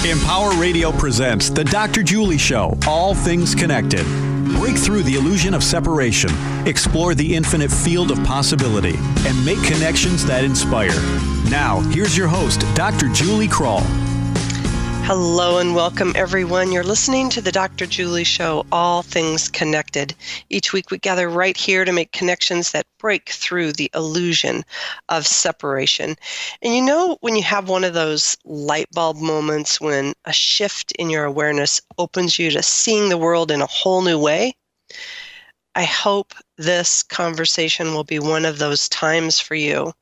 Empower Radio presents The Dr. Julie Show, All Things Connected. Break through the illusion of separation, explore the infinite field of possibility, and make connections that inspire. Now, here's your host, Dr. Julie Kroll. Hello and welcome, everyone. You're listening to The Dr. Julie Show, All Things Connected. Each week we gather right here to make connections that break through the illusion of separation. And you know when you have one of those light bulb moments when a shift in your awareness opens you to seeing the world in a whole new way? I hope this conversation will be one of those times for you.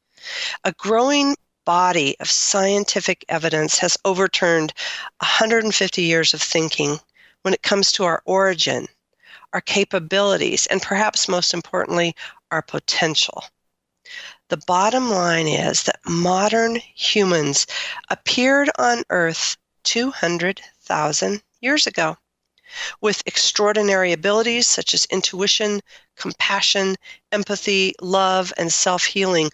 A growing body of scientific evidence has overturned 150 years of thinking when it comes to our origin, our capabilities, and perhaps most importantly, our potential. The bottom line is that modern humans appeared on Earth 200,000 years ago with extraordinary abilities such as intuition, compassion, empathy, love, and self-healing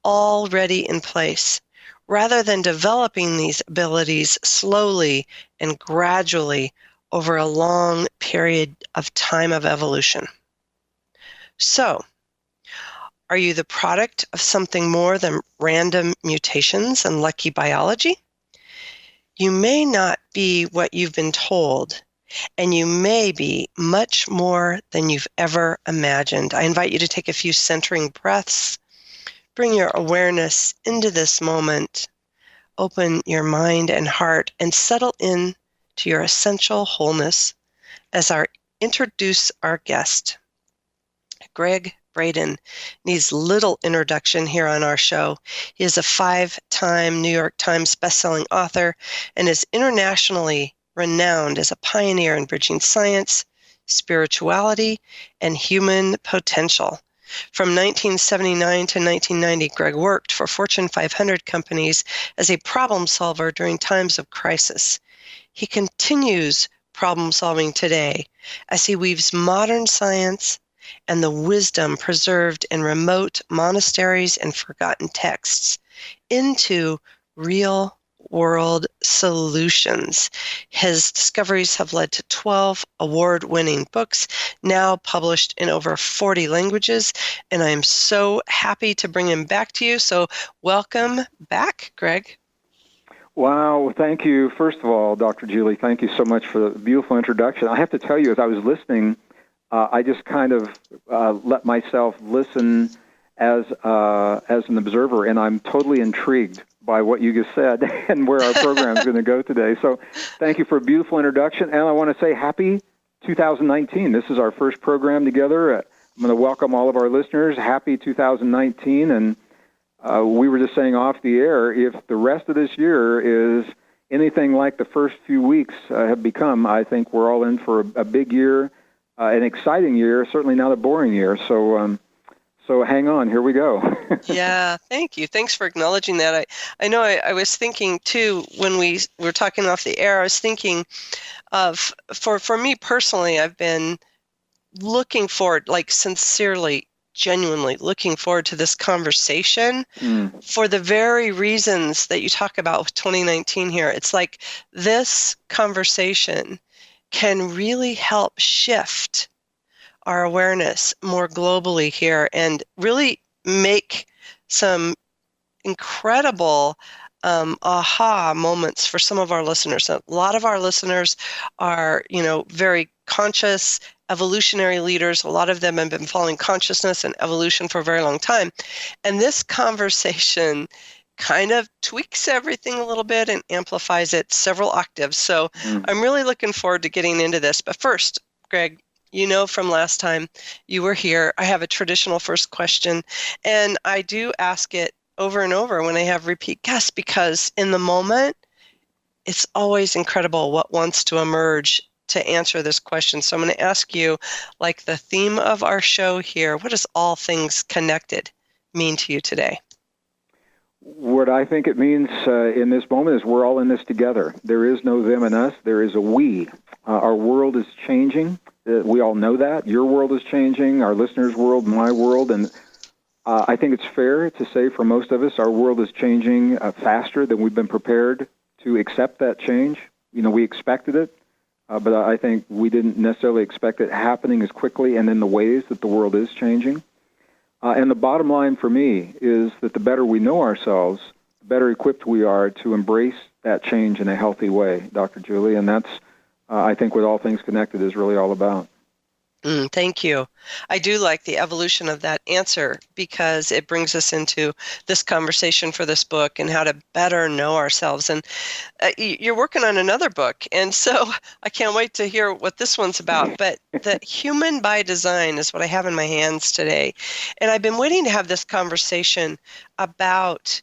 already in place, rather than developing these abilities slowly and gradually over a long period of time of evolution. So, are you the product of something more than random mutations and lucky biology? You may not be what you've been told, and you may be much more than you've ever imagined. I invite you to take a few centering breaths. Bring your awareness into this moment. Open your mind and heart and settle in to your essential wholeness as I introduce our guest. Gregg Braden needs little introduction here on our show. He is a 5-time New York Times bestselling author and is internationally renowned as a pioneer in bridging science, spirituality, and human potential. From 1979 to 1990, Gregg worked for Fortune 500 companies as a problem solver during times of crisis. He continues problem solving today as he weaves modern science and the wisdom preserved in remote monasteries and forgotten texts into real-world solutions. His discoveries have led to 12 award-winning books, now published in over 40 languages, and I am so happy to bring him back to you. So welcome back, Gregg. Wow, thank you. First of all, Dr. Julie, thank you so much for the beautiful introduction. I have to tell you, as I was listening, I just kind of let myself listen as an observer, and I'm totally intrigued by what you just said and where our program is going to go today. So thank you for a beautiful introduction, and I want to say happy 2019. This is our first program together. I'm going to welcome all of our listeners. Happy 2019, and we were just saying off the air, if the rest of this year is anything like the first few weeks have become, I think we're all in for a big year, an exciting year, certainly not a boring year. So hang on, here we go. Yeah, thank you. Thanks for acknowledging that. I know I was thinking, too, when we were talking off the air, I was thinking of, for me personally, I've been looking forward, like sincerely, genuinely looking forward to this conversation for the very reasons that you talk about with 2019 here. It's like this conversation can really help shift our awareness more globally here and really make some incredible aha moments for some of our listeners. A lot of our listeners are, very conscious evolutionary leaders. A lot of them have been following consciousness and evolution for a very long time. And this conversation kind of tweaks everything a little bit and amplifies it several octaves. So I'm really looking forward to getting into this. But first, Gregg, you know from last time you were here, I have a traditional first question, and I do ask it over and over when I have repeat guests, because in the moment, it's always incredible what wants to emerge to answer this question. So I'm going to ask you, like the theme of our show here, what does all things connected mean to you today? What I think it means in this moment is we're all in this together. There is no them and us. There is a we. Our world is changing. We all know that. Your world is changing, our listeners' world, my world, and I think it's fair to say for most of us, our world is changing faster than we've been prepared to accept that change. We expected it, but I think we didn't necessarily expect it happening as quickly and in the ways that the world is changing. And the bottom line for me is that the better we know ourselves, the better equipped we are to embrace that change in a healthy way, Dr. Julie. And that's, I think, what All Things Connected is really all about. Thank you. I do like the evolution of that answer because it brings us into this conversation for this book and how to better know ourselves. And you're working on another book, and so I can't wait to hear what this one's about. But the Human by Design is what I have in my hands today. And I've been waiting to have this conversation about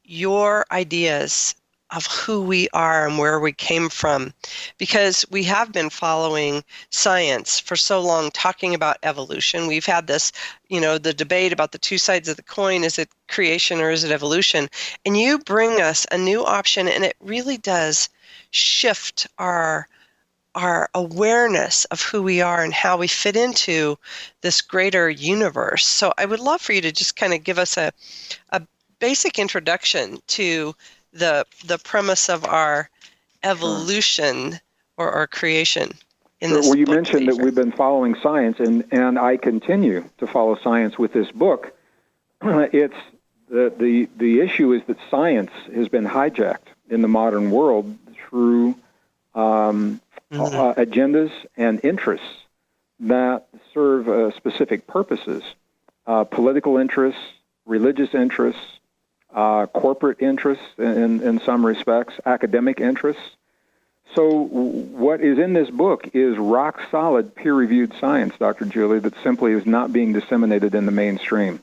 your ideas of who we are and where we came from, because we have been following science for so long, talking about evolution. We've had this, the debate about the two sides of the coin. Is it creation or is it evolution? And you bring us a new option, and it really does shift our awareness of who we are and how we fit into this greater universe. So I would love for you to just kind of give us a basic introduction to the premise of our evolution or our creation in this book. Well, you mentioned that we've been following science, and I continue to follow science with this book. It's the issue is that science has been hijacked in the modern world through agendas and interests that serve specific purposes, political interests, religious interests, corporate interests in some respects, academic interests. So what is in this book is rock-solid, peer-reviewed science, Dr. Julie, that simply is not being disseminated in the mainstream.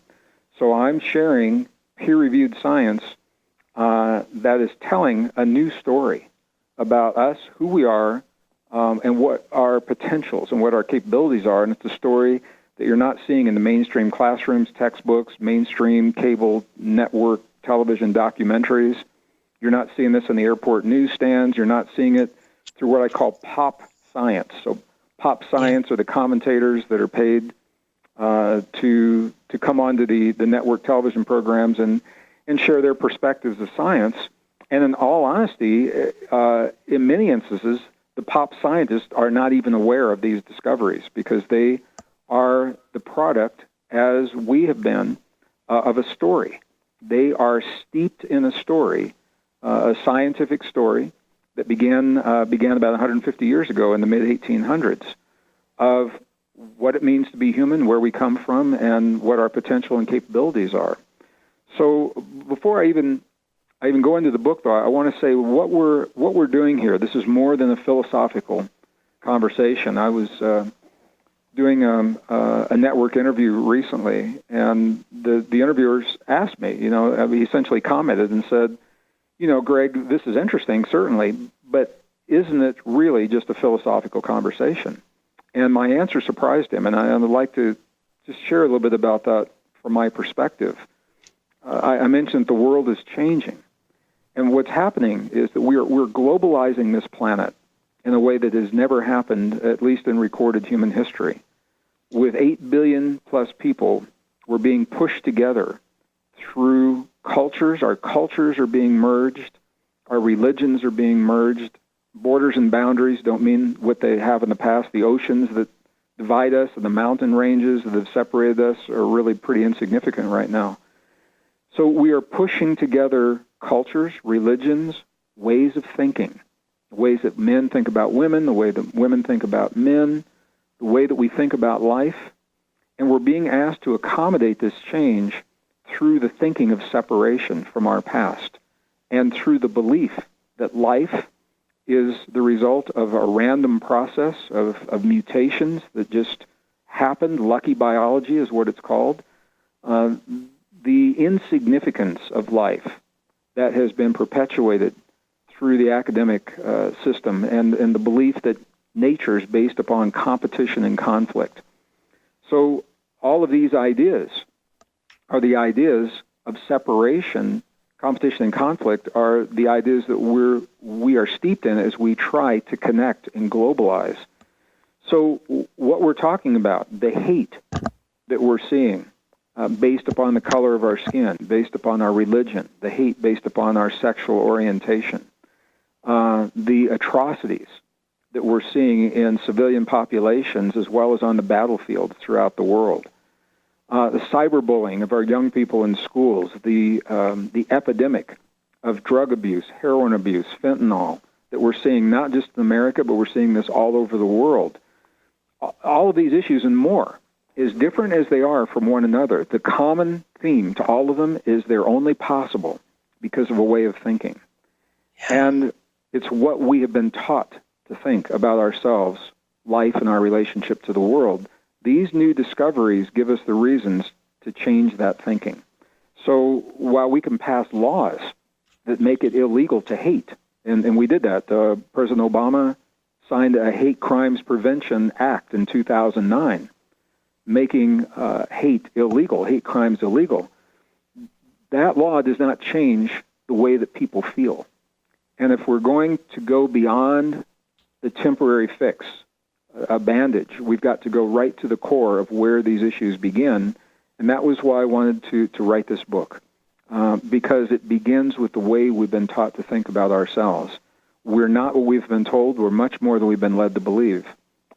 So I'm sharing peer-reviewed science that is telling a new story about us, who we are, and what our potentials and what our capabilities are. And it's a story that you're not seeing in the mainstream classrooms, textbooks, mainstream cable network television documentaries. You're not seeing this in the airport newsstands. You're not seeing it through what I call pop science. So pop science are the commentators that are paid to come onto the network television programs and share their perspectives of science. And in all honesty, in many instances, the pop scientists are not even aware of these discoveries because they are the product, as we have been, of a story. They are steeped in a story, a scientific story that began about 150 years ago in the mid-1800s of what it means to be human, where we come from, and what our potential and capabilities are. So before I even go into the book, though, I want to say what we're doing here. This is more than a philosophical conversation. I was doing a network interview recently, and the interviewers asked me, he essentially commented and said, Gregg, this is interesting, certainly, but isn't it really just a philosophical conversation? And my answer surprised him, and I would like to just share a little bit about that from my perspective. I mentioned the world is changing, and what's happening is that we're globalizing this planet in a way that has never happened, at least in recorded human history. With 8 billion plus people, we're being pushed together through cultures. Our cultures are being merged. Our religions are being merged. Borders and boundaries don't mean what they have in the past. The oceans that divide us and the mountain ranges that have separated us are really pretty insignificant right now. So we are pushing together cultures, religions, ways of thinking, the ways that men think about women, the way that women think about men, the way that we think about life, and we're being asked to accommodate this change through the thinking of separation from our past and through the belief that life is the result of a random process of mutations that just happened. Lucky biology is what it's called. The insignificance of life that has been perpetuated through the academic system and the belief that nature is based upon competition and conflict. So all of these ideas are the ideas of separation. Competition and conflict are the ideas that we are steeped in as we try to connect and globalize. So what we're talking about, the hate that we're seeing based upon the color of our skin, based upon our religion, the hate based upon our sexual orientation, the atrocities that we're seeing in civilian populations as well as on the battlefield throughout the world. The cyberbullying of our young people in schools, the epidemic of drug abuse, heroin abuse, fentanyl that we're seeing not just in America, but we're seeing this all over the world. All of these issues and more, as different as they are from one another, the common theme to all of them is they're only possible because of a way of thinking. Yeah. And it's what we have been taught to think about ourselves, life, and our relationship to the world. These new discoveries give us the reasons to change that thinking. So while we can pass laws that make it illegal to hate, and we did that. President Obama signed a Hate Crimes Prevention Act in 2009, making hate illegal, hate crimes illegal. That law does not change the way that people feel. And if we're going to go beyond the temporary fix, a bandage, we've got to go right to the core of where these issues begin. And that was why I wanted to write this book, because it begins with the way we've been taught to think about ourselves. We're not what we've been told. We're much more than we've been led to believe.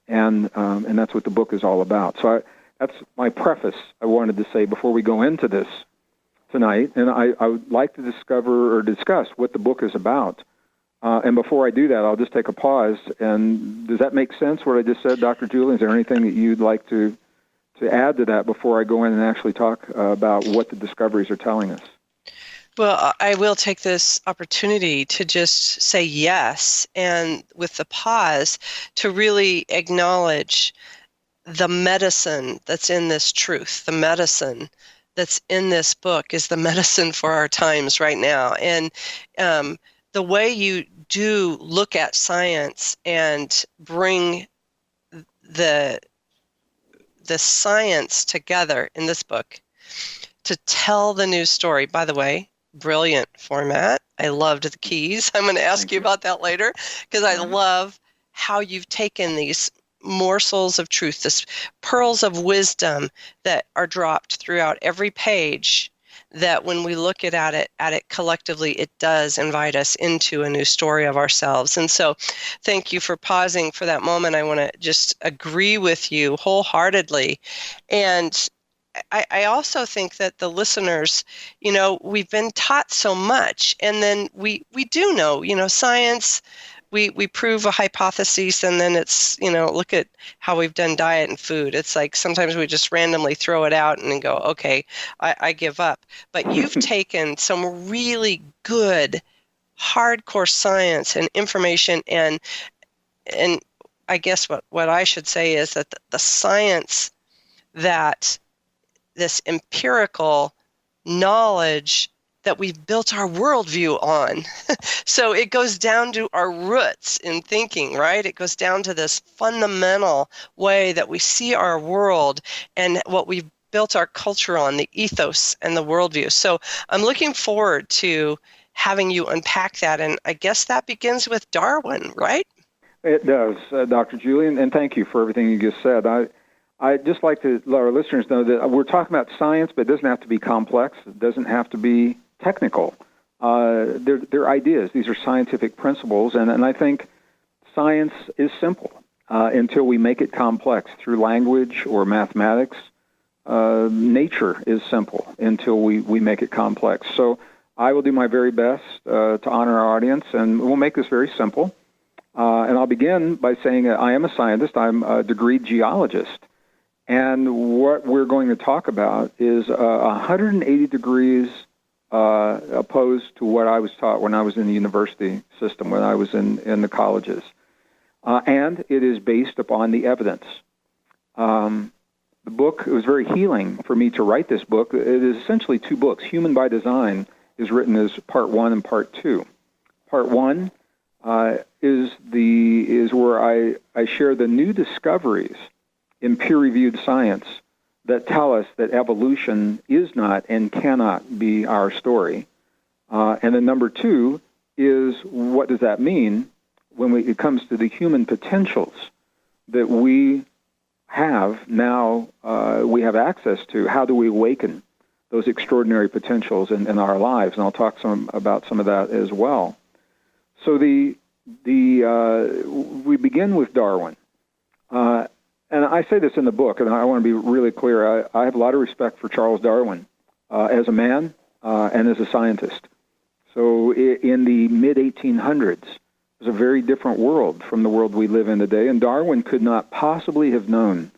And that's what the book is all about. So that's my preface I wanted to say before we go into this tonight. And I would like to discuss what the book is about. And before I do that, I'll just take a pause. And does that make sense, what I just said, Dr. Julie? Is there anything that you'd like to add to that before I go in and actually talk about what the discoveries are telling us? Well, I will take this opportunity to just say yes, and with the pause, to really acknowledge the medicine that's in this truth. The medicine that's in this book is the medicine for our times right now. And the way you do look at science and bring the science together in this book to tell the news story. By the way, brilliant format. I loved the keys. I'm going to ask you about that later, because I love how you've taken these morsels of truth, this pearls of wisdom that are dropped throughout every page, that when we look at it collectively, it does invite us into a new story of ourselves. And so thank you for pausing for that moment. I want to just agree with you wholeheartedly. And I also think that the listeners, we've been taught so much, and then we do know, science, we prove a hypothesis, and then it's, look at how we've done diet and food. It's like sometimes we just randomly throw it out and go, okay, I give up. But you've taken some really good, hardcore science and information, and I guess what I should say is that the science, that this empirical knowledge that we've built our worldview on. So it goes down to our roots in thinking, right? It goes down to this fundamental way that we see our world and what we've built our culture on, the ethos and the worldview. So I'm looking forward to having you unpack that. And I guess that begins with Darwin, right? It does, Dr. Julie, and thank you for everything you just said. I'd just like to let our listeners know that we're talking about science, but it doesn't have to be complex. It doesn't have to be technical. They're ideas. These are scientific principles, and I think science is simple until we make it complex through language or mathematics. Nature is simple until we make it complex. So I will do my very best to honor our audience, and we'll make this very simple. And I'll begin by saying I am a scientist. I'm a degreed geologist. And what we're going to talk about is 180 degrees opposed to what I was taught when I was in the university system, when I was in the colleges. And it is based upon the evidence. The book, it was very healing for me to write this book. It is essentially two books. Human by Design is written as part 1 and part 2. Part 1 is where I share the new discoveries in peer-reviewed science that tell us that evolution is not and cannot be our story. And then number 2 is, what does that mean when it comes to the human potentials that we have now, we have access to? How do we awaken those extraordinary potentials in our lives? And I'll talk about some of that as well. So the we begin with Darwin. And I say this in the book, and I want to be really clear. I have a lot of respect for Charles Darwin as a man and as a scientist. So in the mid-1800s, it was a very different world from the world we live in today, and Darwin could not possibly have known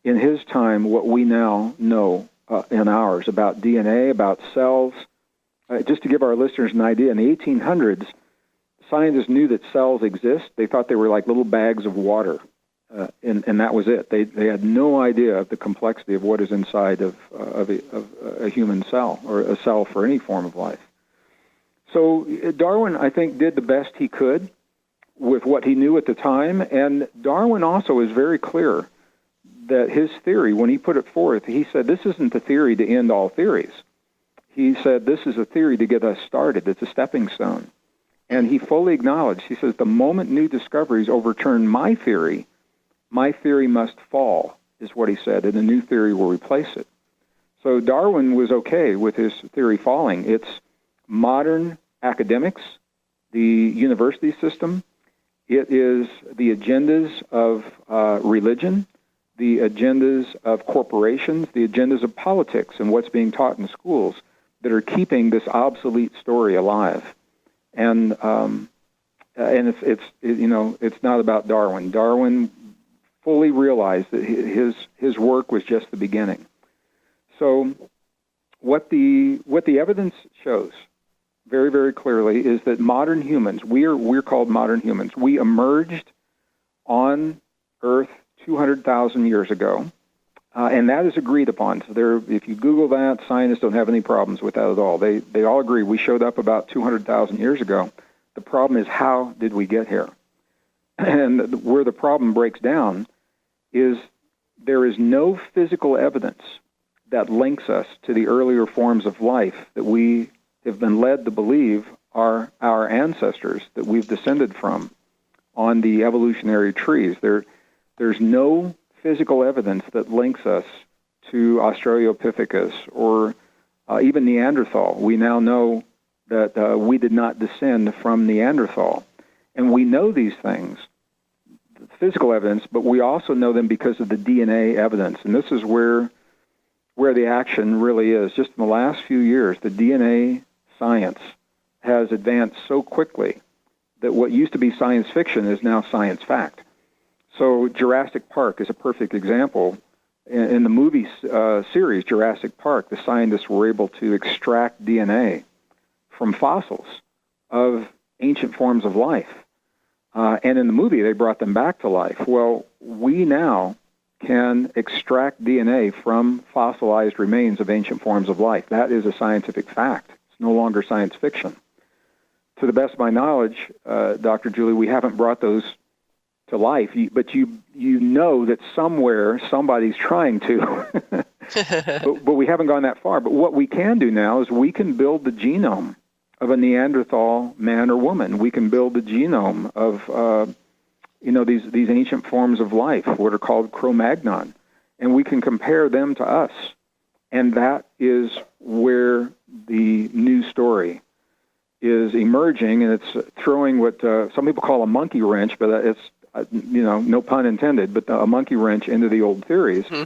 in his time what we now know in ours about DNA, about cells. Just to give our listeners an idea, in the 1800s, scientists knew that cells exist. They thought they were like little bags of water. And that was it. They had no idea of the complexity of what is inside of a human cell or a cell for any form of life. So Darwin, I think, did the best he could with what he knew at the time. And Darwin also is very clear that his theory, when he put it forth, he said, this isn't a theory to end all theories. He said, this is a theory to get us started. It's a stepping stone. And he fully acknowledged, he says, the moment new discoveries overturn my theory must fall, is what he said, and a new theory will replace it. So Darwin was okay with his theory falling. It's modern academics, the university system. It is the agendas of religion, the agendas of corporations, the agendas of politics and what's being taught in schools that are keeping this obsolete story alive. And it's not about Darwin. Darwin fully realized that his work was just the beginning. So what the evidence shows very, very clearly is that modern humans, we're called modern humans. We emerged on Earth 200,000 years ago, and that is agreed upon. So if you Google that, scientists don't have any problems with that at all. They all agree we showed up about 200,000 years ago. The problem is, how did we get here? And where the problem breaks down is there is no physical evidence that links us to the earlier forms of life that we have been led to believe are our ancestors that we've descended from on the evolutionary trees. There's no physical evidence that links us to Australopithecus or even Neanderthal. We now know that we did not descend from Neanderthal. And we know these things, physical evidence, but we also know them because of the DNA evidence. And this is where the action really is. Just in the last few years, the DNA science has advanced so quickly that what used to be science fiction is now science fact. So Jurassic Park is a perfect example. In the movie series Jurassic Park, the scientists were able to extract DNA from fossils of ancient forms of life. And in the movie, they brought them back to life. Well, we now can extract DNA from fossilized remains of ancient forms of life. That is a scientific fact. It's no longer science fiction. To the best of my knowledge, Dr. Julie, we haven't brought those to life, but you know that somewhere somebody's trying to. but we haven't gone that far. But what we can do now is we can build the genome of a Neanderthal man or woman. We can build the genome of these ancient forms of life, what are called Cro-Magnon, and we can compare them to us. And that is where the new story is emerging, and it's throwing what some people call a monkey wrench, but it's no pun intended, but a monkey wrench into the old theories. Mm-hmm.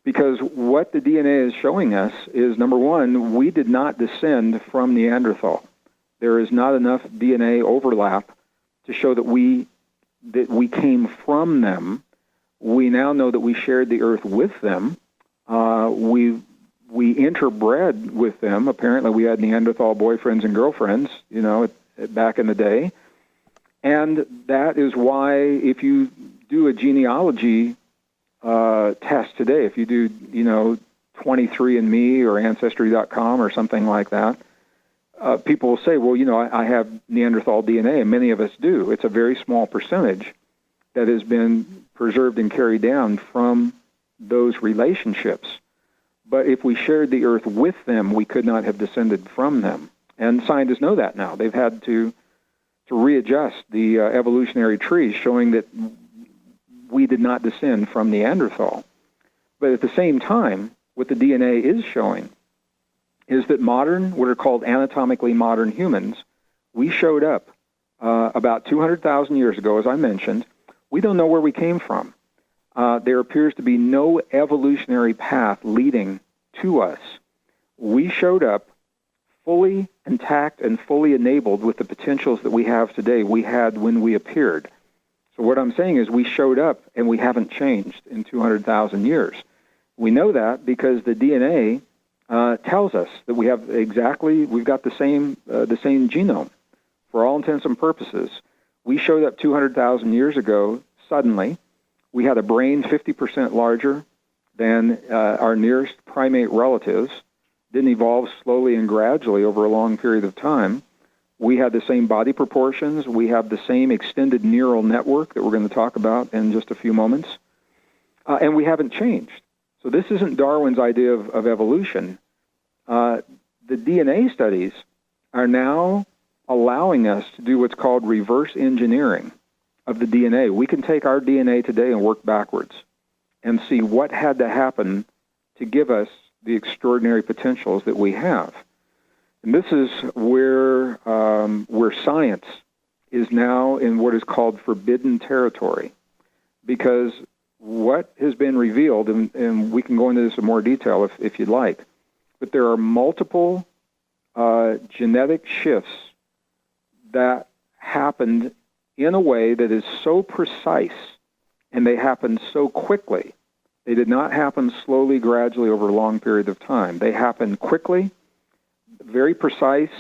Because what the DNA is showing us is, number one, we did not descend from Neanderthal. There is not enough DNA overlap to show that we came from them. We now know that we shared the earth with them. We interbred with them. Apparently, we had Neanderthal boyfriends and girlfriends, back in the day. And that is why, if you do a genealogy test today, if you do, 23andMe or Ancestry.com or something like that, people will say, well, I have Neanderthal DNA, and many of us do. It's a very small percentage that has been preserved and carried down from those relationships. But if we shared the earth with them, we could not have descended from them. And scientists know that now. They've had to readjust the evolutionary tree, showing that we did not descend from Neanderthal. But at the same time, what the DNA is showing is that what are called anatomically modern humans, we showed up about 200,000 years ago, as I mentioned. We don't know where we came from. There appears to be no evolutionary path leading to us. We showed up fully intact and fully enabled with the potentials that we have today we had when we appeared. So what I'm saying is we showed up and we haven't changed in 200,000 years. We know that because the DNA tells us that we've got the same genome. For all intents and purposes, we showed up 200,000 years ago suddenly. We had a brain 50% larger than our nearest primate relatives. Didn't evolve slowly and gradually over a long period of time. We had the same body proportions. We have the same extended neural network that we're going to talk about in just a few moments. And we haven't changed. So this isn't Darwin's idea of evolution. The DNA studies are now allowing us to do what's called reverse engineering of the DNA. We can take our DNA today and work backwards and see what had to happen to give us the extraordinary potentials that we have. And this is where science is now in what is called forbidden territory, because what has been revealed, and we can go into this in more detail if you'd like, but there are multiple genetic shifts that happened in a way that is so precise, and they happened so quickly. They did not happen slowly, gradually over a long period of time. They happened quickly, very precise.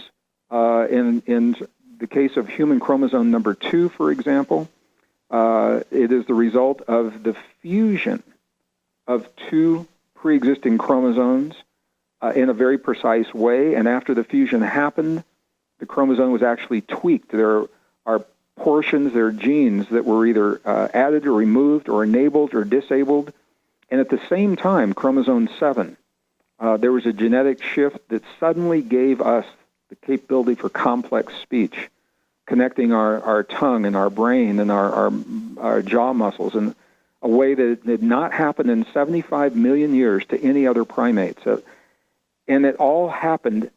In the case of human chromosome number 2, for example, it is the result of the fusion of 2 pre-existing chromosomes in a very precise way. And after the fusion happened, the chromosome was actually tweaked. There are portions, there are genes that were either added or removed or enabled or disabled. And at the same time, chromosome 7, there was a genetic shift that suddenly gave us the capability for complex speech, connecting our tongue and our brain and our jaw muscles in a way that did not happen in 75 million years to any other primate. And it all happened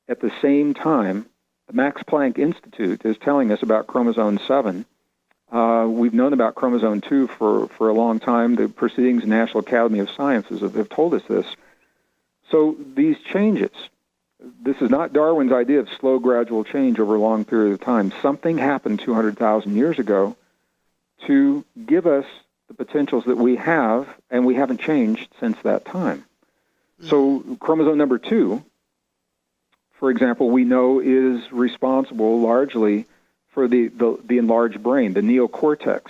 at the same time. The Max Planck Institute is telling us about chromosome 7. We've known about chromosome 2 for a long time. The Proceedings of the National Academy of Sciences have told us this. So these changes, this is not Darwin's idea of slow, gradual change over a long period of time. Something happened 200,000 years ago to give us the potentials that we have, and we haven't changed since that time. So chromosome number 2, for example, we know is responsible largely for the enlarged brain, the neocortex,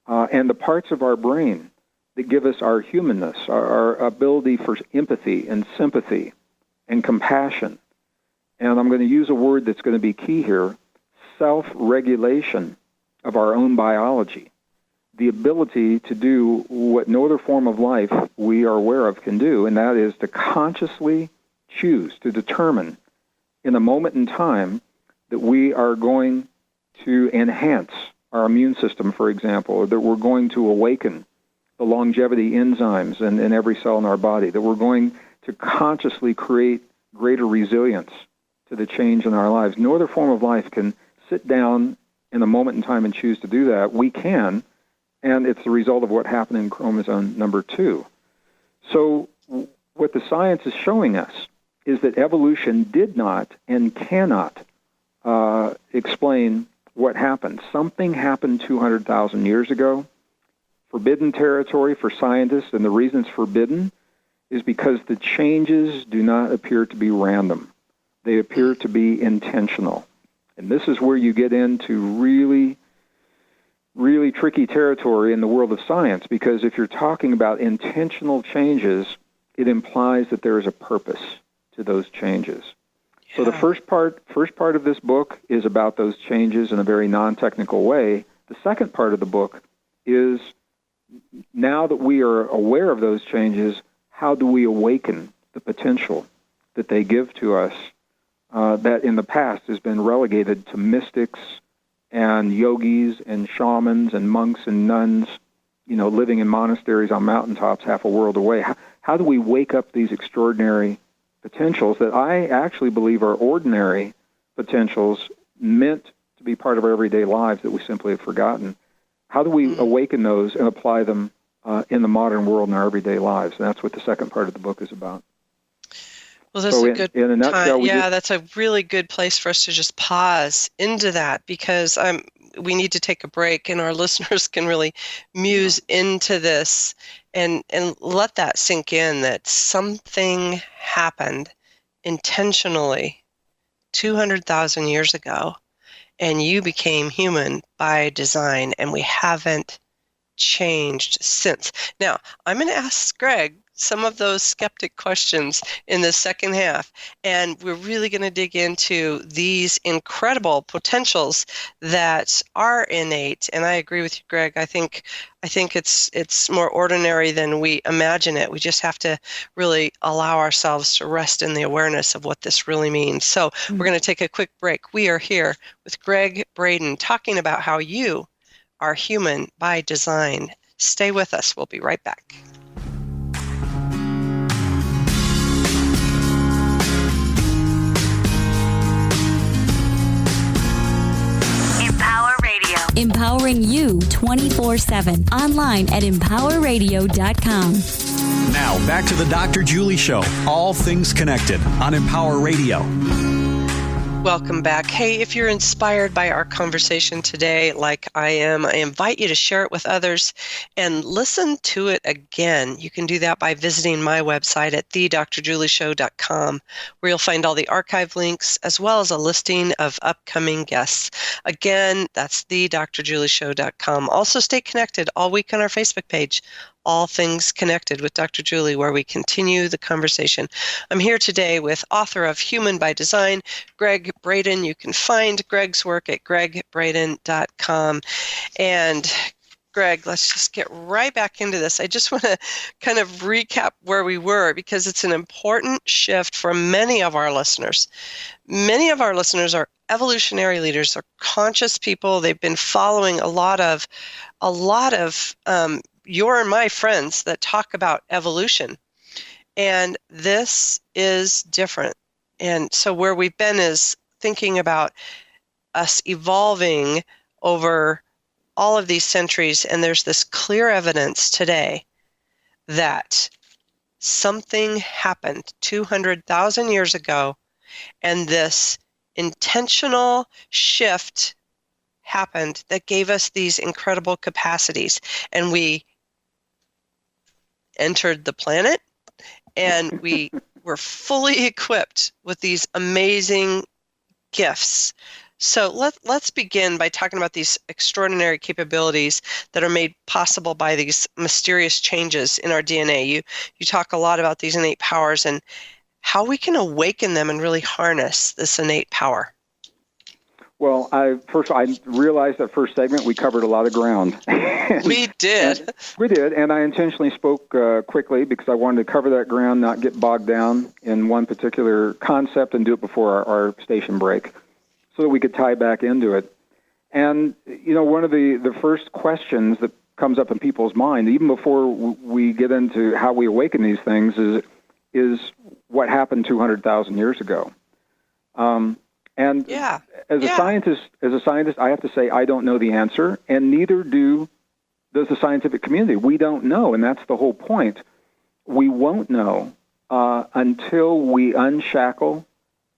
and the parts of our brain that give us our humanness, our ability for empathy and sympathy and compassion. And I'm going to use a word that's going to be key here, self-regulation of our own biology, the ability to do what no other form of life we are aware of can do, and that is to consciously choose, to determine in a moment in time that we are going to enhance our immune system, for example, or that we're going to awaken the longevity enzymes in every cell in our body, that we're going to consciously create greater resilience to the change in our lives. No other form of life can sit down in a moment in time and choose to do that. We can, and it's the result of what happened in chromosome number 2. So what the science is showing us is that evolution did not and cannot explain what happened. Something happened 200,000 years ago. Forbidden territory for scientists, and the reason it's forbidden is because the changes do not appear to be random. They appear to be intentional. And this is where you get into really, really tricky territory in the world of science, because if you're talking about intentional changes, it implies that there is a purpose to those changes. Yeah. So the first part of this book is about those changes in a very non-technical way. The second part of the book is, now that we are aware of those changes, how do we awaken the potential that they give to us that in the past has been relegated to mystics and yogis and shamans and monks and nuns, living in monasteries on mountaintops half a world away? How do we wake up these extraordinary potentials that I actually believe are ordinary potentials meant to to be part of our everyday lives that we simply have forgotten. How do we awaken those and apply them in the modern world in our everyday lives? And that's what the second part of the book is about. Well, that's So a good in a nutshell, time. Yeah, that's a really good place for us to just pause into that, because we need to take a break, and our listeners can really muse into this and let that sink in, that something happened intentionally 200,000 years ago, and you became human by design, and we haven't changed since. Now, I'm going to ask Gregg some of those skeptic questions in the second half, and we're really going to dig into these incredible potentials that are innate. And I agree with you, Gregg. I think it's more ordinary than we imagine it. We just have to really allow ourselves to rest in the awareness of what this really means. So we're going to take a quick break. We are here with Gregg Braden talking about how you are human by design. Stay with us. We'll be right back. Empower Radio. Empowering you 24/7. Online at empowerradio.com. Now, back to the Dr. Julie Show. All things connected on Empower Radio. Welcome back. Hey, if you're inspired by our conversation today, like I am, I invite you to share it with others and listen to it again. You can do that by visiting my website at thedrjulieshow.com, where you'll find all the archive links as well as a listing of upcoming guests. Again, that's thedrjulieshow.com. Also, stay connected all week on our Facebook page, All Things Connected with Dr. Julie, where we continue the conversation. I'm here today with author of Human by Design, Gregg Braden. You can find Gregg's work at greggbraden.com. And Gregg, let's just get right back into this. I just want to kind of recap where we were, because it's an important shift for many of our listeners. Many of our listeners are evolutionary leaders, are conscious people. They've been following a lot of your and my friends that talk about evolution. And this is different. And so where we've been is thinking about us evolving over all of these centuries, and there's this clear evidence today that something happened 200,000 years ago, and this intentional shift happened that gave us these incredible capacities. And we entered the planet, and we were fully equipped with these amazing gifts. So let's begin by talking about these extraordinary capabilities that are made possible by these mysterious changes in our DNA. You talk a lot about these innate powers and how we can awaken them and really harness this innate power. Well, I realized that first segment we covered a lot of ground. We did. We did, and I intentionally spoke quickly because I wanted to cover that ground, not get bogged down in one particular concept, and do it before our station break, so that we could tie back into it. And, you know, one of the first questions that comes up in people's mind, even before we get into how we awaken these things, is what happened 200,000 years ago. And as a scientist, I have to say I don't know the answer, and neither does the scientific community. We don't know, and that's the whole point. We won't know until we unshackle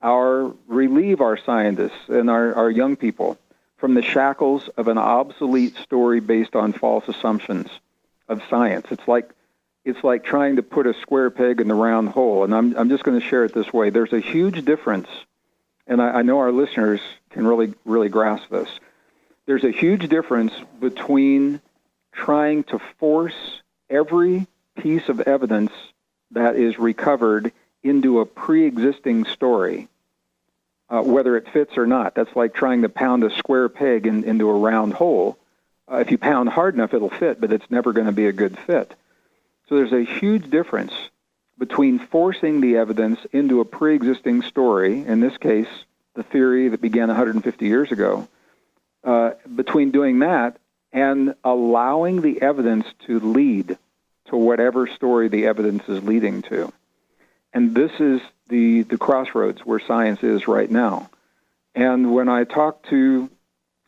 relieve our scientists and our young people from the shackles of an obsolete story based on false assumptions of science. It's like trying to put a square peg in the round hole, and I'm just going to share it this way. There's a huge difference. And I know our listeners can really grasp this. There's a huge difference between trying to force every piece of evidence that is recovered into a pre-existing story, whether it fits or not. That's like trying to pound a square peg into a round hole. If you pound hard enough, it'll fit, but it's never going to be a good fit. So there's a huge difference between forcing the evidence into a pre-existing story, in this case, the theory that began 150 years ago, between doing that and allowing the evidence to lead to whatever story the evidence is leading to. And this is the crossroads where science is right now. And when I talk to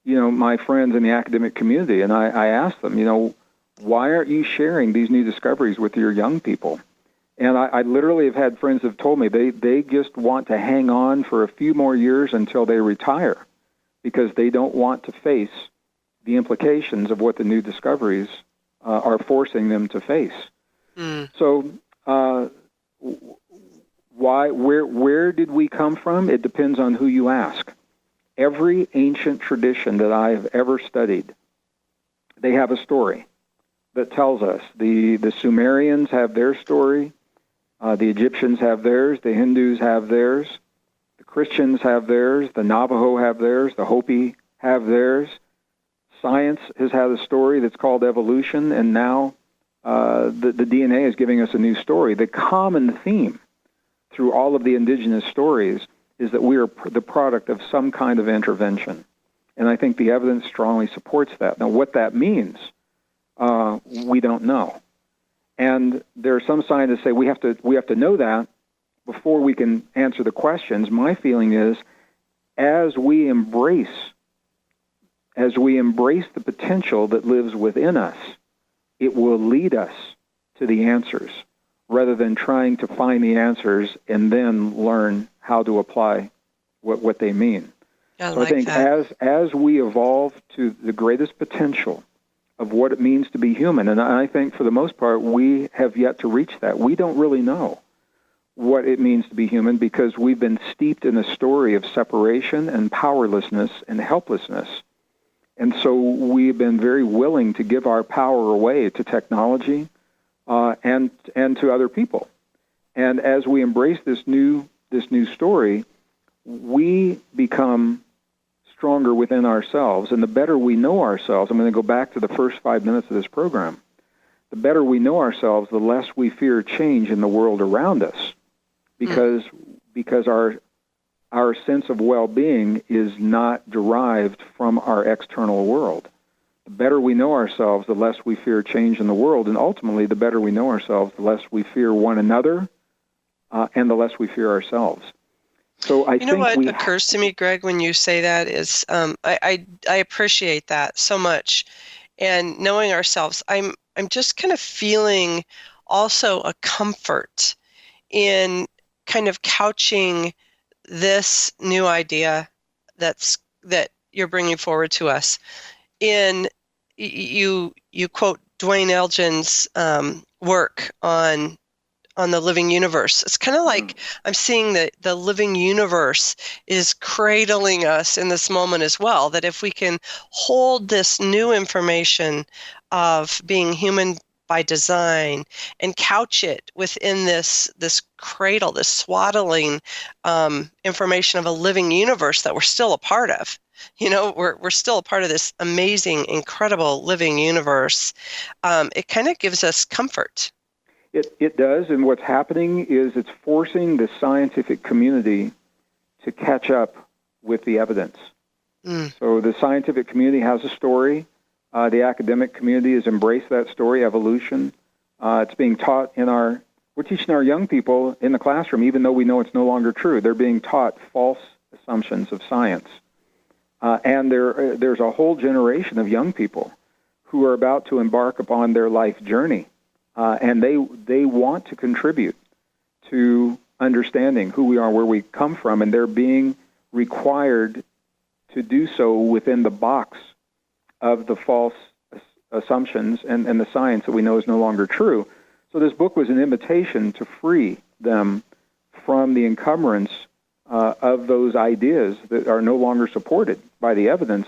my friends in the academic community, and I asked them, why aren't you sharing these new discoveries with your young people? And I literally have had friends have told me they just want to hang on for a few more years until they retire because they don't want to face the implications of what the new discoveries are forcing them to face. So where did we come from? It depends on who you ask. Every ancient tradition that I have ever studied, they have a story that tells us. The Sumerians have their story. The Egyptians have theirs. The Hindus have theirs. The Christians have theirs. The Navajo have theirs. The Hopi have theirs. Science has had a story that's called evolution, and now the DNA is giving us a new story. The common theme through all of the indigenous stories is that we are the product of some kind of intervention. And I think the evidence strongly supports that. Now, what that means, we don't know. And there are some scientists say we have to know that before we can answer the questions. My feeling is as we embrace the potential that lives within us, it will lead us to the answers rather than trying to find the answers and then learn how to apply what they mean. So I think as we evolve to the greatest potential of what it means to be human, and I think for the most part we have yet to reach that. We don't really know what it means to be human because we've been steeped in a story of separation and powerlessness and helplessness. And so we've been very willing to give our power away to technology and to other people. And as we embrace this new story, we become stronger within ourselves. And the better we know ourselves, I'm going to go back to the first 5 minutes of this program, the better we know ourselves, the less we fear change in the world around us because our sense of well-being is not derived from our external world. The better we know ourselves, the less we fear change in the world, and ultimately, the better we know ourselves, the less we fear one another, and the less we fear ourselves. So I think what occurs to me, Greg, when you say that is I appreciate that so much, and knowing ourselves, I'm just kind of feeling also a comfort in kind of couching this new idea that you're bringing forward to us in you quote Dwayne Elgin's work on the living universe. It's kind of like I'm seeing that the living universe is cradling us in this moment as well, that if we can hold this new information of being human by design and couch it within this cradle, this swaddling information of a living universe that we're still a part of. We're still a part of this amazing, incredible living universe. It kind of gives us comfort. It does, and what's happening is it's forcing the scientific community to catch up with the evidence. So the scientific community has a story. The academic community has embraced that story, evolution. It's being taught we're teaching our young people in the classroom, even though we know it's no longer true. They're being taught false assumptions of science. And there's a whole generation of young people who are about to embark upon their life journey. And they want to contribute to understanding who we are, where we come from, and they're being required to do so within the box of the false assumptions and the science that we know is no longer true. So this book was an invitation to free them from the encumbrance of those ideas that are no longer supported by the evidence,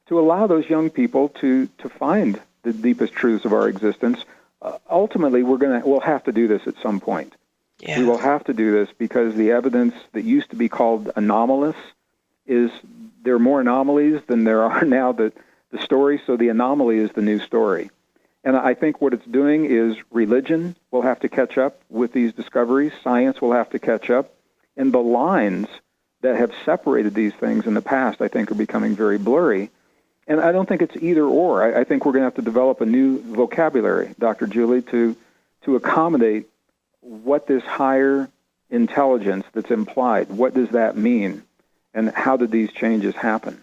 to allow those young people to find the deepest truths of our existence. Ultimately, we'll have to do this at some point. Yeah. We will have to do this because the evidence that used to be called anomalous there are more anomalies than there are now the story, so the anomaly is the new story. And I think what it's doing is religion will have to catch up with these discoveries, science will have to catch up, and the lines that have separated these things in the past, I think, are becoming very blurry. And I don't think it's either or. I think we're going to have to develop a new vocabulary, Dr. Julie, to accommodate what this higher intelligence that's implied, what does that mean, and how did these changes happen?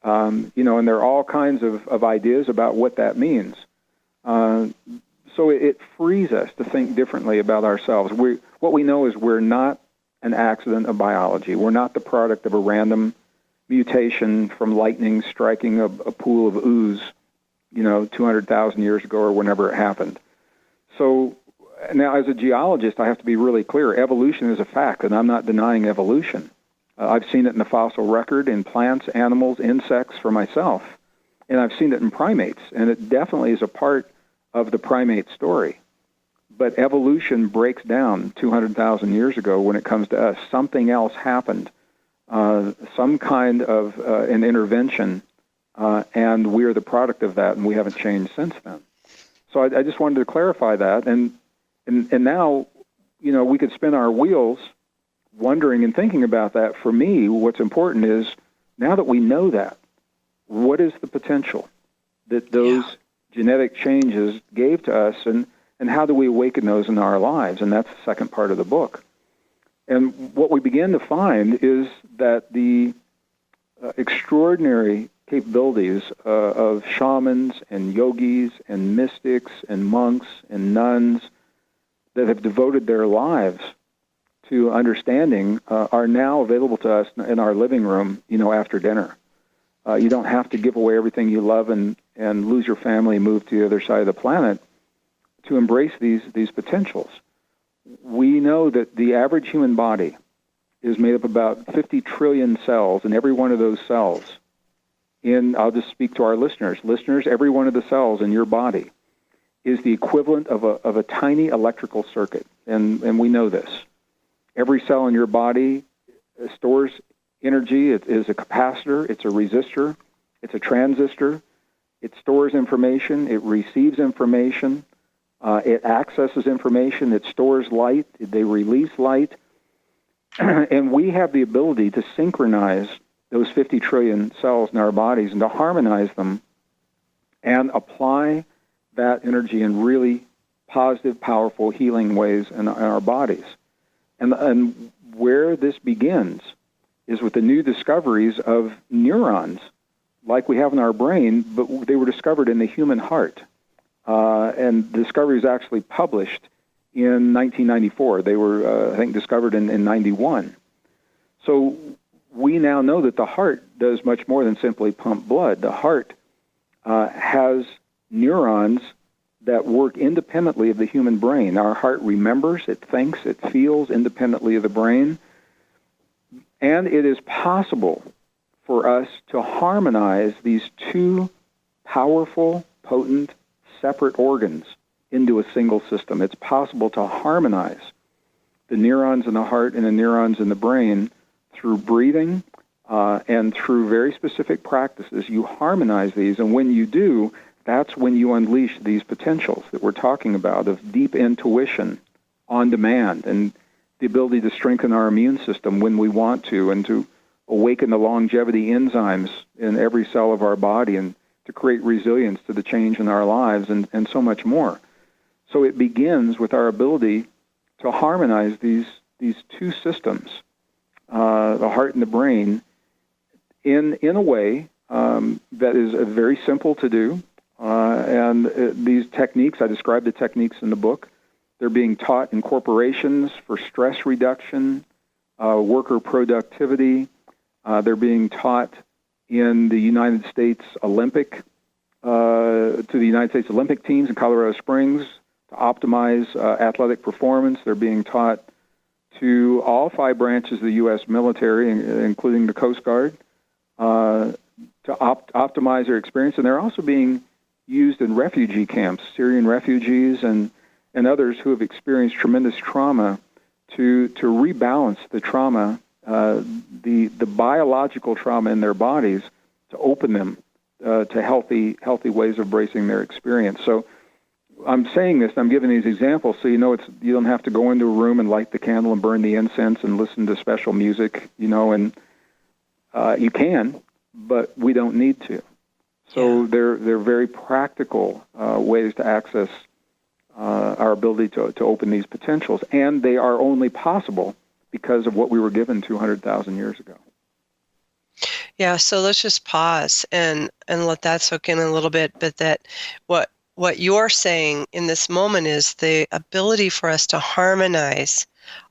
And there are all kinds of ideas about what that means. So it frees us to think differently about ourselves. What we know is we're not an accident of biology. We're not the product of a random mutation from lightning striking a pool of ooze, 200,000 years ago or whenever it happened. So now, as a geologist, I have to be really clear. Evolution is a fact, and I'm not denying evolution. I've seen it in the fossil record, in plants, animals, insects for myself, and I've seen it in primates, and it definitely is a part of the primate story. But evolution breaks down 200,000 years ago when it comes to us. Something else happened, some kind of an intervention, and we are the product of that, and we haven't changed since then. So I just wanted to clarify that, and now, we could spin our wheels wondering and thinking about that. For me, what's important is, now that we know that, what is the potential that those genetic changes gave to us, and how do we awaken those in our lives? And that's the second part of the book. And what we begin to find is that the extraordinary capabilities of shamans and yogis and mystics and monks and nuns that have devoted their lives to understanding are now available to us in our living room, after dinner. You don't have to give away everything you love and lose your family and move to the other side of the planet to embrace these potentials. We know that the average human body is made up of about 50 trillion cells, and every one of those cells, I'll just speak to our listeners. Listeners, every one of the cells in your body is the equivalent of a tiny electrical circuit, and we know this. Every cell in your body stores energy. It is a capacitor. It's a resistor. It's a transistor. It stores information. It receives information. It accesses information. It stores light. They release light. And we have the ability to synchronize those 50 trillion cells in our bodies and to harmonize them and apply that energy in really positive, powerful, healing ways in our bodies. And where this begins is with the new discoveries of neurons, like we have in our brain, but they were discovered in the human heart. And the discovery was actually published in 1994. They were, I think, discovered in 91. So we now know that the heart does much more than simply pump blood. The heart has neurons that work independently of the human brain. Our heart remembers, it thinks, it feels independently of the brain. And it is possible for us to harmonize these two powerful, potent, separate organs into a single system. It's possible to harmonize the neurons in the heart and the neurons in the brain through breathing and through very specific practices. You harmonize these, and when you do, that's when you unleash these potentials that we're talking about of deep intuition on demand and the ability to strengthen our immune system when we want to, and to awaken the longevity enzymes in every cell of our body, and to create resilience to the change in our lives, and so much more. So it begins with our ability to harmonize these two systems, the heart and the brain, in a way that is very simple to do. These techniques, I describe the techniques in the book. They're being taught in corporations for stress reduction, worker productivity. They're being taught in the United States Olympic, to the United States Olympic teams in Colorado Springs to optimize athletic performance. They're being taught to all 5 branches of the U.S. military, including the Coast Guard, to optimize their experience. And they're also being used in refugee camps, Syrian refugees and others who have experienced tremendous trauma, to rebalance the trauma, the biological trauma in their bodies, to open them to healthy ways of bracing their experience. So I'm saying this, I'm giving these examples so you don't have to go into a room and light the candle and burn the incense and listen to special music, and you can, but we don't need to. So they're very practical ways to access our ability to open these potentials, and they are only possible because of what we were given 200,000 years ago. Yeah, so let's just pause and let that soak in a little bit. But that what you're saying in this moment is the ability for us to harmonize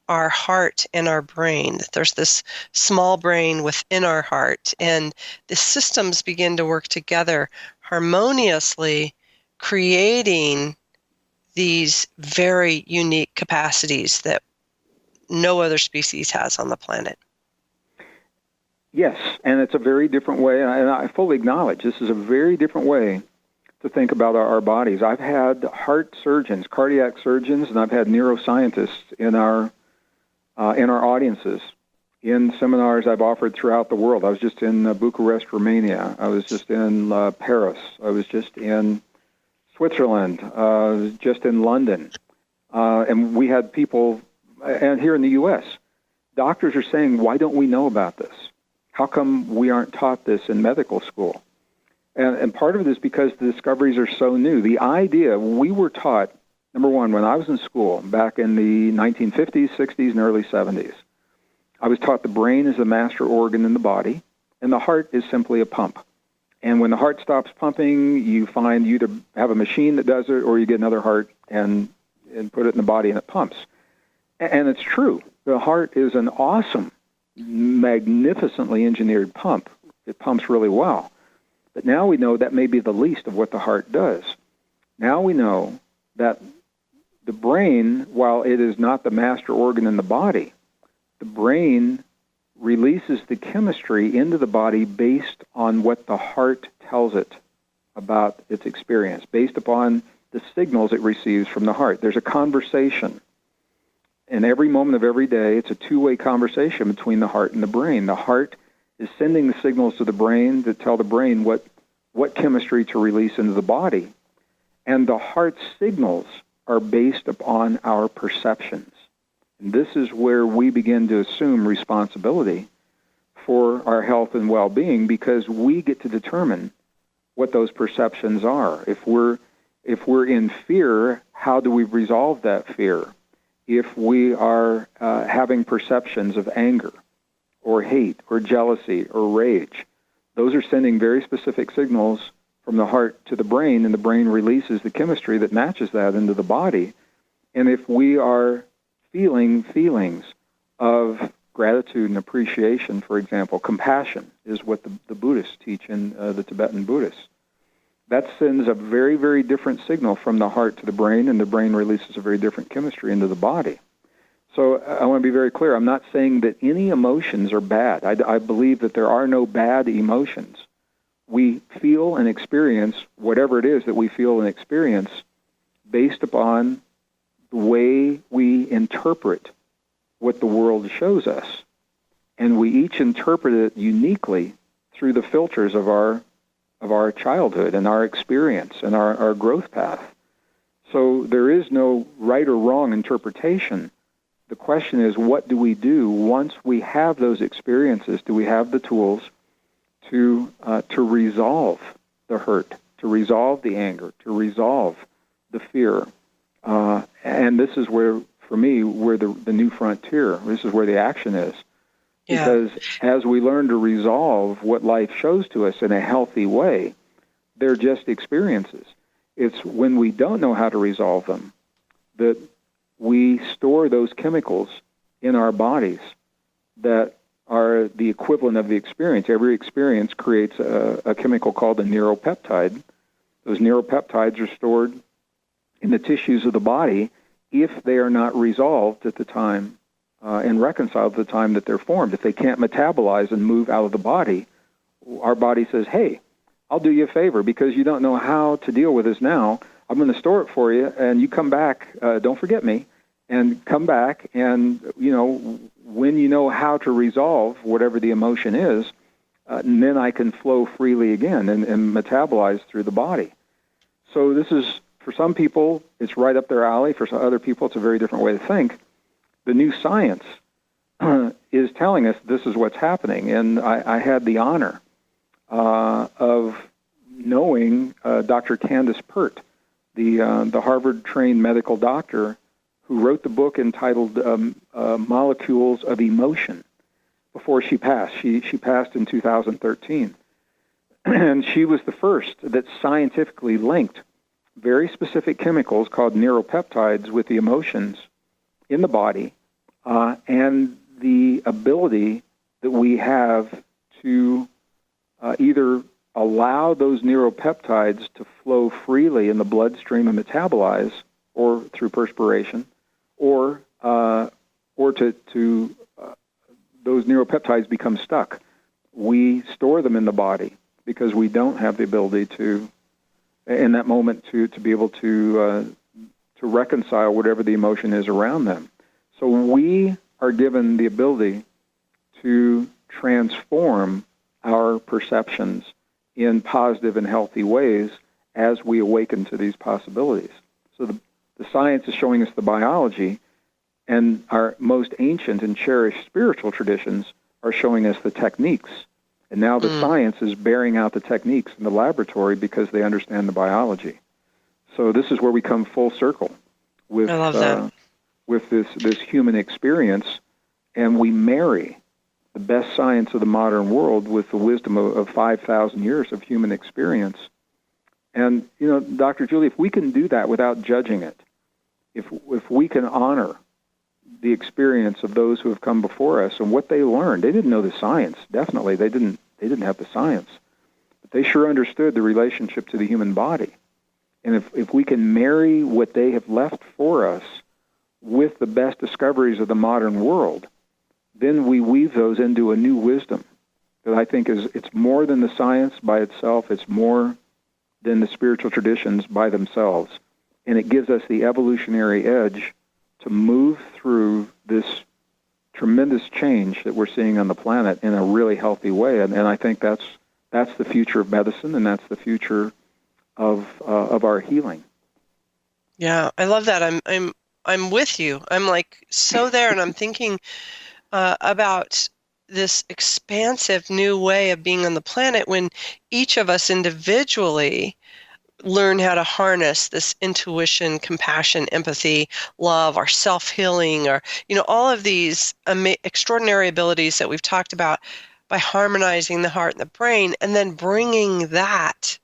our heart and our brain. There's this small brain within our heart, and the systems begin to work together harmoniously, creating these very unique capacities that no other species has on the planet. Yes, and it's a very different way, and I fully acknowledge this is a very different way to think about our bodies. I've had heart surgeons, cardiac surgeons, and I've had neuroscientists in our audiences, in seminars I've offered throughout the world. I was just in Bucharest, Romania. I was just in Paris. I was just in Switzerland, just in London. And we had people, and here in the U.S., doctors are saying, why don't we know about this? How come we aren't taught this in medical school? And part of it is because the discoveries are so new. The idea, we were taught, number one, when I was in school, back in the 1950s, 60s, and early 70s, I was taught the brain is the master organ in the body, and the heart is simply a pump. And when the heart stops pumping, you find you either have a machine that does it, or you get another heart and put it in the body and it pumps. And it's true. The heart is an awesome, magnificently engineered pump. It pumps really well. But now we know that may be the least of what the heart does. Now we know that the brain, while it is not the master organ in the body, the brain releases the chemistry into the body based on what the heart tells it about its experience, based upon the signals it receives from the heart. There's a conversation. In every moment of every day, it's a two-way conversation between the heart and the brain. The heart is sending the signals to the brain to tell the brain what chemistry to release into the body. And the heart's signals are based upon our perceptions. And this is where we begin to assume responsibility for our health and well-being, because we get to determine what those perceptions are. If we're in fear, how do we resolve that fear? If we are having perceptions of anger or hate or jealousy or rage, those are sending very specific signals from the heart to the brain, and the brain releases the chemistry that matches that into the body. And if we are feeling feelings of gratitude and appreciation, for example, compassion is what the Buddhists teach in the Tibetan Buddhists. That sends a very, very different signal from the heart to the brain, and the brain releases a very different chemistry into the body. So I want to be very clear. I'm not saying that any emotions are bad. I believe that there are no bad emotions. We feel and experience whatever it is that we feel and experience based upon the way we interpret what the world shows us. And we each interpret it uniquely through the filters of our childhood and our experience and our growth path. So there is no right or wrong interpretation. The question is, what do we do once we have those experiences? Do we have the tools to resolve the hurt, to resolve the anger, to resolve the fear? And this is where, for me, where the new frontier, this is where the action is. Yeah. Because as we learn to resolve what life shows to us in a healthy way, they're just experiences. It's when we don't know how to resolve them that we store those chemicals in our bodies that are the equivalent of the experience. Every experience creates a chemical called a neuropeptide. Those neuropeptides are stored in the tissues of the body if they are not resolved at the time and reconciled at the time that they're formed. If they can't metabolize and move out of the body, our body says, hey, I'll do you a favor because you don't know how to deal with this now. I'm going to store it for you, and you come back, don't forget me, and come back, and, when you know how to resolve whatever the emotion is, and then I can flow freely again and metabolize through the body. So this is, for some people, it's right up their alley. For some other people, it's a very different way to think. The new science is telling us this is what's happening, and I had the honor of knowing Dr. Candace Pert, the Harvard-trained medical doctor who wrote the book entitled Molecules of Emotion. before she passed. She passed in 2013. And she was the first that scientifically linked very specific chemicals called neuropeptides with the emotions in the body and the ability that we have to either allow those neuropeptides to flow freely in the bloodstream and metabolize, or through perspiration, or to those neuropeptides become stuck. We store them in the body because we don't have the ability to, in that moment, to be able to reconcile whatever the emotion is around them. So we are given the ability to transform our perceptions in positive and healthy ways as we awaken to these possibilities. So the science is showing us the biology, and our most ancient and cherished spiritual traditions are showing us the techniques. And now the science is bearing out the techniques in the laboratory because they understand the biology. So this is where we come full circle with I love that. With this human experience, and we marry the best science of the modern world with the wisdom of 5,000 years of human experience. And, Dr. Julie, if we can do that without judging it, if we can honor the experience of those who have come before us and what they learned, they didn't know the science, definitely. They didn't have the science. But they sure understood the relationship to the human body. And if we can marry what they have left for us with the best discoveries of the modern world, then we weave those into a new wisdom that I think it's more than the science by itself. It's more than the spiritual traditions by themselves. And it gives us the evolutionary edge to move through this tremendous change that we're seeing on the planet in a really healthy way. And I think that's the future of medicine, and that's the future of our healing. Yeah, I love that. I'm with you. I'm like so there, and I'm thinking about this expansive new way of being on the planet when each of us individually learn how to harness this intuition, compassion, empathy, love, our self-healing, or all of these extraordinary abilities that we've talked about by harmonizing the heart and the brain, and then bringing that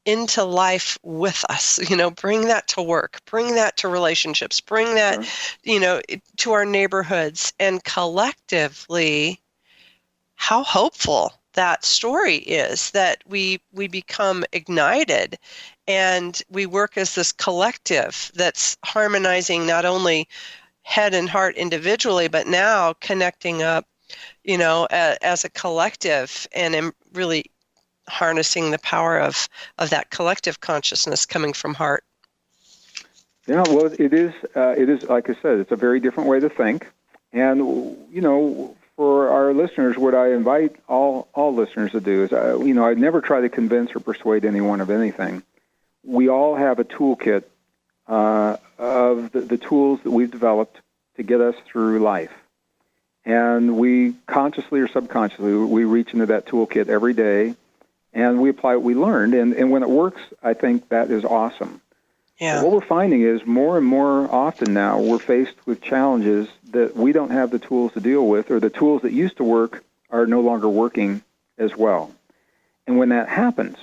into life with us, bring that to work, bring that to relationships, bring that, to our neighborhoods, and collectively, how hopeful that story is that we become ignited and we work as this collective that's harmonizing not only head and heart individually, but now connecting up, as a collective, and really harnessing the power of that collective consciousness coming from heart. Yeah, well, it is like I said, it's a very different way to think. And, for our listeners, what I invite all listeners to do is, I never try to convince or persuade anyone of anything. We all have a toolkit of the tools that we've developed to get us through life. And we consciously or subconsciously, we reach into that toolkit every day, and we apply what we learned. And when it works, I think that is awesome. Yeah. But what we're finding is more and more often now we're faced with challenges that we don't have the tools to deal with, or the tools that used to work are no longer working as well. And when that happens,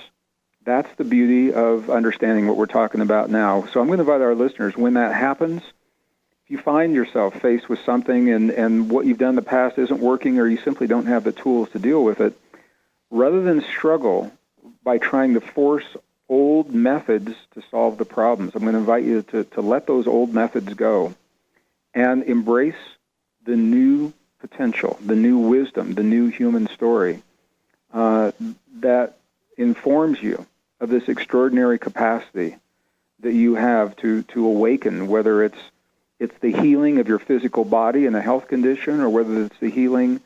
that's the beauty of understanding what we're talking about now. So I'm going to invite our listeners, when that happens, if you find yourself faced with something and what you've done in the past isn't working, or you simply don't have the tools to deal with it, rather than struggle by trying to force old methods to solve the problems, I'm going to invite you to let those old methods go and embrace the new potential, the new wisdom, the new human story that informs you of this extraordinary capacity that you have to awaken, whether it's the healing of your physical body and a health condition, or whether it's the healing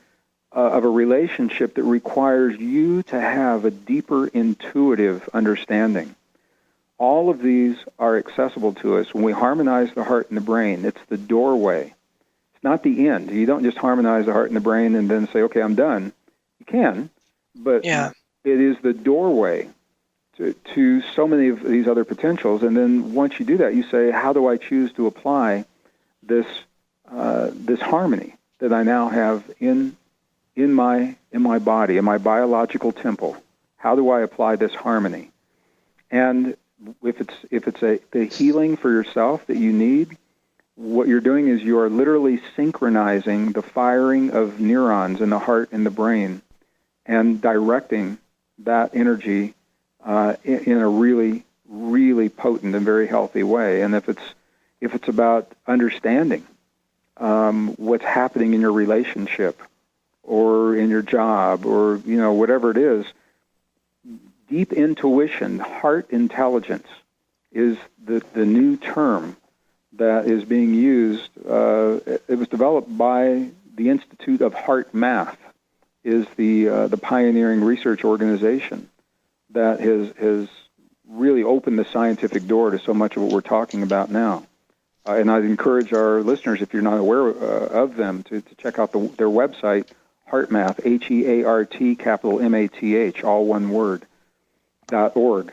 of a relationship that requires you to have a deeper intuitive understanding. All of these are accessible to us when we harmonize the heart and the brain. It's the doorway. It's not the end. You don't just harmonize the heart and the brain and then say, okay, I'm done. You can, but it is the doorway to so many of these other potentials. And then once you do that, you say, how do I choose to apply this harmony that I now have in in my body, in my biological temple? How do I apply this harmony? And if it's the healing for yourself that you need, what you're doing is you are literally synchronizing the firing of neurons in the heart and the brain and directing that energy in a really, really potent and very healthy way. And if it's about understanding what's happening in your relationship or in your job or whatever it is, deep intuition, heart intelligence is the new term that is being used. It was developed by the Institute of Heart Math, is the pioneering research organization that has really opened the scientific door to so much of what we're talking about now. And I'd encourage our listeners, if you're not aware of them, to check out their website, HeartMath, HEART, capital MATH, all one word, .org.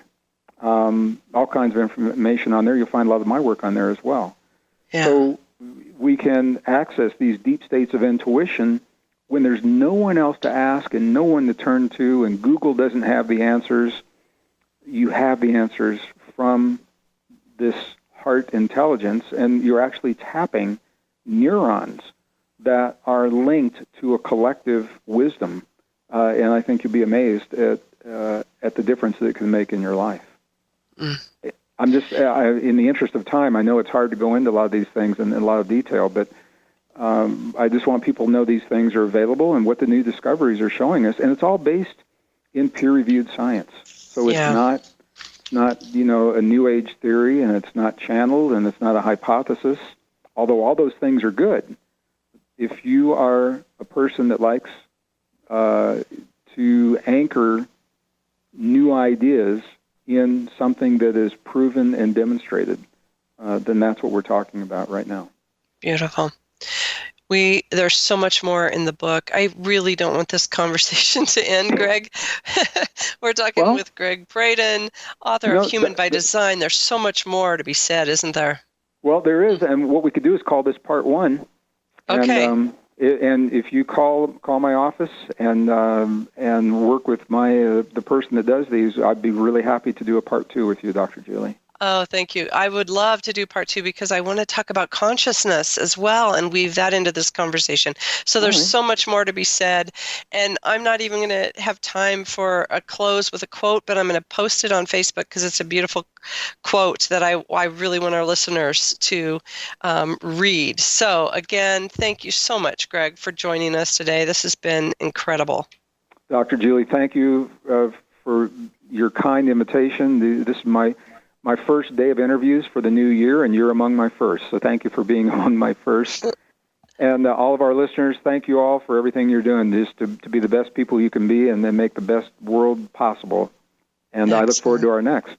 All kinds of information on there. You'll find a lot of my work on there as well. Yeah. So we can access these deep states of intuition when there's no one else to ask and no one to turn to, and Google doesn't have the answers. You have the answers from this heart intelligence, and you're actually tapping neurons that are linked to a collective wisdom. And I think you'll be amazed at the difference that it can make in your life. I'm just, in the interest of time, I know it's hard to go into a lot of these things in a lot of detail, but I just want people to know these things are available and what the new discoveries are showing us. And it's all based in peer-reviewed science. So it's not a New Age theory, and it's not channeled, and it's not a hypothesis, although all those things are good. If you are a person that likes to anchor new ideas in something that is proven and demonstrated, then that's what we're talking about right now. Beautiful. There's so much more in the book. I really don't want this conversation to end, Gregg. We're talking with Gregg Braden, author of Human by Design. There's so much more to be said, isn't there? Well, there is, and what we could do is call this part one. Okay. And if you call my office and work with the person that does these, I'd be really happy to do a part two with you, Dr. Julie. Oh, thank you. I would love to do part two because I want to talk about consciousness as well and weave that into this conversation. So there's so much more to be said. And I'm not even going to have time for a close with a quote, but I'm going to post it on Facebook because it's a beautiful quote that I really want our listeners to read. So again, thank you so much, Gregg, for joining us today. This has been incredible. Dr. Julie, thank you for your kind invitation. This is my first day of interviews for the new year, and you're among my first. So thank you for being on my first. And all of our listeners, thank you all for everything you're doing, just to be the best people you can be and then make the best world possible. And Excellent. I look forward to our next.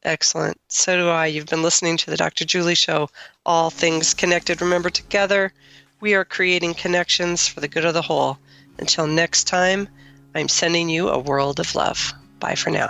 Excellent. So do I. You've been listening to The Dr. Julie Show, All Things Connected. Remember, together, we are creating connections for the good of the whole. Until next time, I'm sending you a world of love. Bye for now.